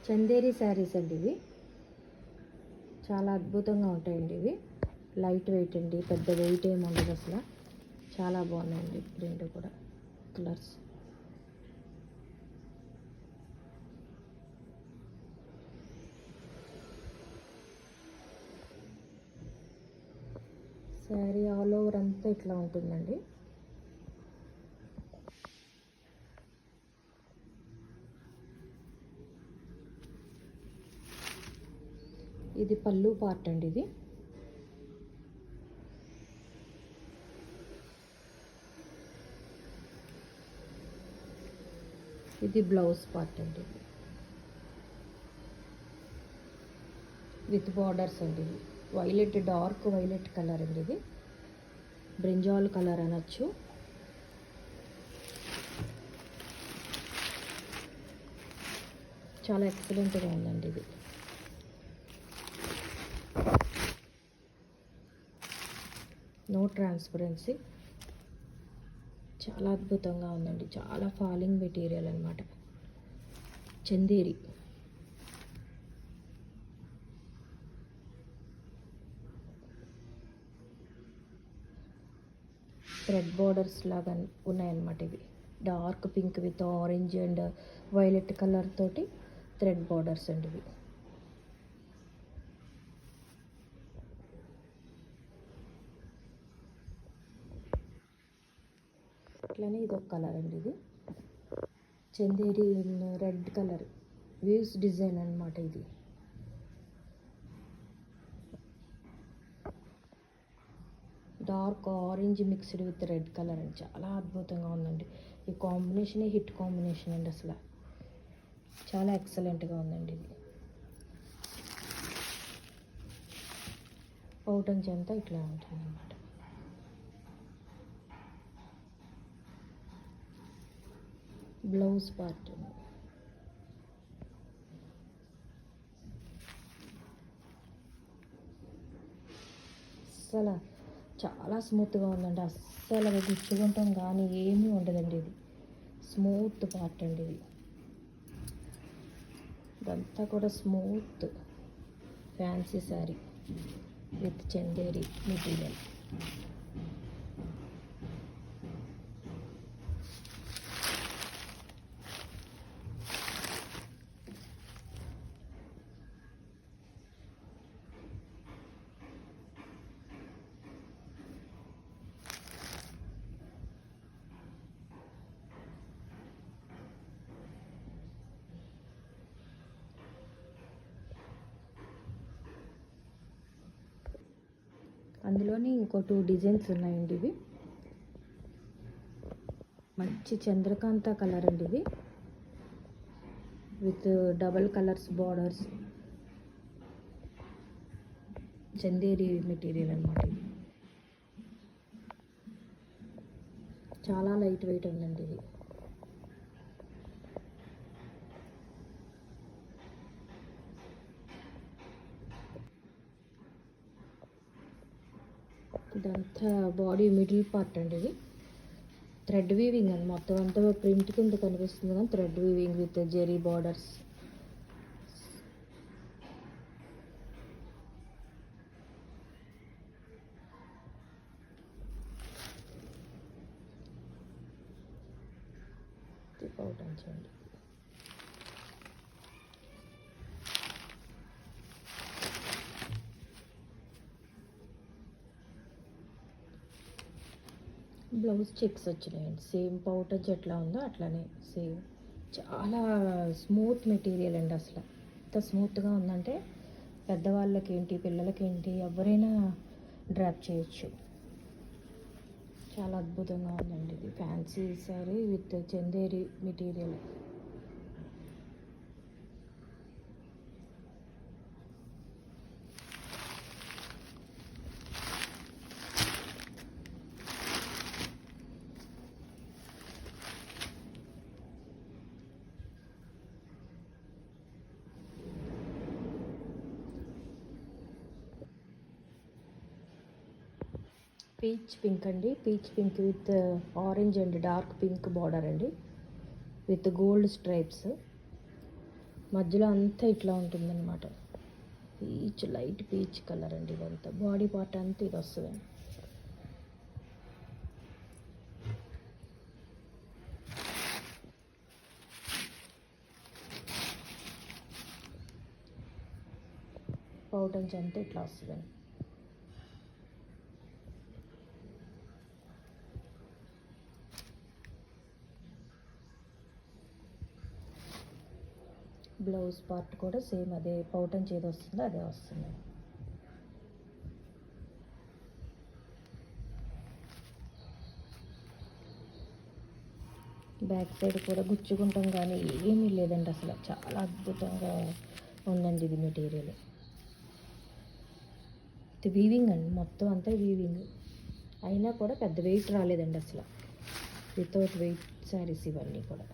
చందేరి శారీస్ అండి ఇవి. చాలా అద్భుతంగా ఉంటాయండి ఇవి. లైట్ వెయిట్ అండి, పెద్ద వెయిట్ ఏమి ఉండదు అసలు. చాలా బాగున్నాయండి ప్రింట్ కూడా, కలర్స్. శారీ ఆల్ ఓవర్ అంతా ఇట్లా ఉంటుందండి. ఇది పళ్ళు పార్ట్ అండి. ఇది బ్లౌజ్ పార్ట్ అండి, విత్ బార్డర్స్ అండి. వైలెట్, డార్క్ వైలెట్ కలర్ అండి ఇది. బ్రింజాల్ కలర్ అనొచ్చు. చాలా ఎక్సలెంట్గా ఉందండి ఇది. No transparency. చాలా అద్భుతంగా ఉందండి. చాలా ఫాలింగ్ మెటీరియల్ అనమాట. చందేరి. థ్రెడ్ బోర్డర్స్ లాగా ఉన్నాయన్నమాట ఇవి. Dark pink with orange and violet colour తోటి థ్రెడ్ బోర్డర్స్ అండి ఇవి. అట్లనే ఇది ఒక కలర్ అండి. ఇది Chanderi red colour weaves design అనమాట ఇది. Dark orange mixed with red colour అండి. చాలా అద్భుతంగా ఉందండి. ఈ కాంబినేషనే హిట్ కాంబినేషన్ అండి అసలు. చాలా ఎక్సలెంట్గా ఉందండి ఇది. పౌటంచ్ అంతా ఇట్లా ఉంటుంది అన్నమాట. Blouse part. అస్సలు చాలా స్మూత్గా ఉందండి. అస్సలు గుచ్చుకుంటాం కానీ ఏమీ ఉండదండి. ఇది స్మూత్ పార్ట్ అండి ఇది. ఇదంతా కూడా smooth fancy sari with Chanderi material. అందులోని ఇంకో 2 డిజైన్స్ ఉన్నాయండి. ఇవి మంచి చంద్రకాంత కలర్ అండి ఇది, with double colours borders. Chanderi material అనమాట ఇది. చాలా లైట్ వెయిట్ ఉందండి ఇది. ఇదంతా బాడీ మిడిల్ పార్ట్ అండి. ఇది థ్రెడ్ వీవింగ్ అండి. మొత్తం అంతా ప్రింట్ కింద కనిపిస్తుంది కానీ thread weaving with zari borders. పౌటంచ్ అండి. బ్లౌజ్ చెక్స్ వచ్చినాయండి. సేమ్ పౌటంచ్ ఎట్లా ఉందో అట్లానే సేమ్. చాలా స్మూత్ మెటీరియల్ అండి అసలు. ఎంత స్మూత్గా ఉందంటే పెద్దవాళ్ళకి ఏంటి, పిల్లలకి ఏంటి, ఎవరైనా డ్రాప్ చేయొచ్చు. చాలా అద్భుతంగా ఉందండి ఇది. Fancy sari with Chanderi material. Peach pink అండి. Peach pink with orange and dark pink border అండి, విత్ గోల్డ్ స్ట్రైప్స్. మధ్యలో అంతా ఇట్లా ఉంటుందన్నమాట. పీచ్, లైట్ పీచ్ కలర్ అండి ఇదంతా. బాడీ పార్ట్ అంతా ఇది వస్తుందండి. పౌటన్స్ అంతా ఇట్లా వస్తుందండి. బ్లౌజ్ పార్ట్ కూడా సేమ్ అదే పౌటన్స్ ఏది వస్తుందో అదే వస్తుంది. బ్యాక్ సైడ్ కూడా గుచ్చుకుంటాం కానీ ఏమీ లేదండి అసలు. చాలా అద్భుతంగా ఉందండి ఇది మెటీరియల్. ఇది వీవింగ్ అండి, మొత్తం అంతా వీవింగ్. అయినా కూడా పెద్ద వెయిట్ రాలేదండి అసలు. వితౌట్ వెయిట్ శారీస్ ఇవన్నీ కూడా.